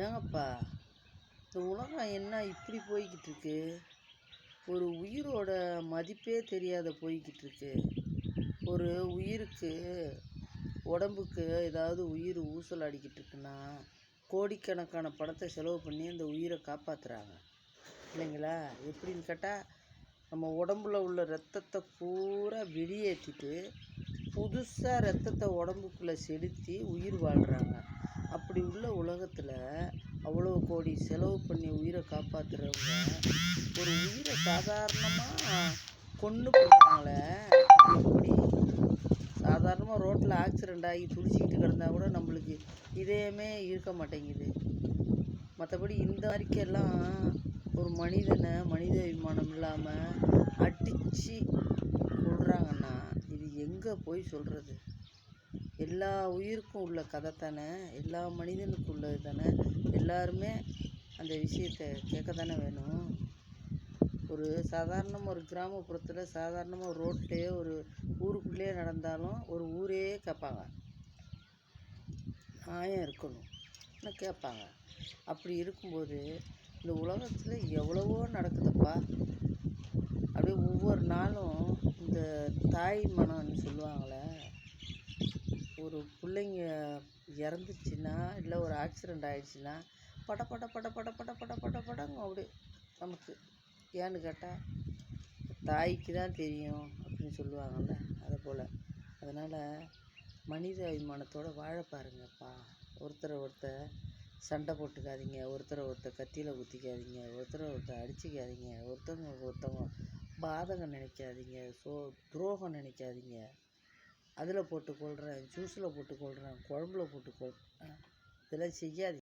ஏங்கப்பா, இந்த உலகம் என்ன இப்படி போய்கிட்டு இருக்கு? ஒரு உயிரோட மதிப்பே தெரியாத போய்கிட்டு இருக்கு. ஒரு உயிருக்கு, உடம்புக்கு ஏதாவது உயிர் ஊசல் அடிக்கிட்டு இருக்குன்னா, கோடிக்கணக்கான பணத்தை செலவு பண்ணி அந்த உயிரை காப்பாற்றுறாங்க இல்லைங்களா? எப்படின்னு கேட்டால், நம்ம உடம்புல உள்ள ரத்தத்தை பூரா வெளியேற்றிட்டு புதுசாக ரத்தத்தை உடம்புக்குள்ளே செலுத்தி உயிர் வாழ்கிறாங்க. அப்படி உள்ள உலகத்தில் அவ்வளோ கோடி செலவு பண்ணி உயிரை காப்பாற்றுறவங்க ஒரு உயிரை சாதாரணமாக கொன்று போடுறாங்களே. எப்படி சாதாரணமாக ரோட்டில் ஆக்சிடெண்ட் ஆகி துடிச்சிக்கிட்டு கிடந்தா கூட நம்மளுக்கு இதயமே இருக்க மாட்டேங்குது. மற்றபடி இந்த மாதிரிக்கெல்லாம் ஒரு மனிதனை மனித அபிமானம் இல்லாமல் அடித்து கொள்றாங்கன்னா இது எங்கே போய் சொல்கிறது? எல்லா உயிருக்கும் உள்ள கதை தானே, எல்லா மனிதனுக்கும் உள்ளது தானே. எல்லாருமே அந்த விஷயத்தை கேட்க தானே வேணும். ஒரு சாதாரணமாக ஒரு கிராமப்புறத்தில் சாதாரணமாக ஒரு ரோட்லேயே ஒரு ஊருக்குள்ளேயே நடந்தாலும் ஒரு ஊரே கேட்பாங்க. நியாயம் இருக்கணும் கேட்பாங்க. அப்படி இருக்கும்போது இந்த உலகத்தில் எவ்வளவோ நடக்குதுப்பா. அப்படியே ஒவ்வொரு நாளும் இந்த தாய் மனம்னு சொல்லுவாங்களே, ஒரு பிள்ளைங்க இறந்துச்சுன்னா இல்லை ஒரு ஆக்சிடெண்ட் ஆகிடுச்சுன்னா பட பட பட பட பட பட பட படங்க அப்படியே நமக்கு. ஏன்னு கேட்டால் தாய்க்கு தான் தெரியும் அப்படின்னு சொல்லுவாங்கள்ல, அதை போல். அதனால் மனித அபிமானத்தோடு வாழ பாருங்கப்பா. ஒருத்தர் சண்டை போட்டுக்காதீங்க, ஒருத்தர் கத்தியில் குத்திக்காதீங்க, ஒருத்தர் அடிச்சிக்காதீங்க, ஒருத்தவங்க பாதகம் நினைக்காதீங்க, துரோகம் நினைக்காதீங்க. அதில் போட்டு கொள்கிறேன், ஜூஸில் போட்டு கொள்கிறேன், குழம்புல போட்டு கொள்கிறேன், இதெல்லாம் செய்யாதீங்க.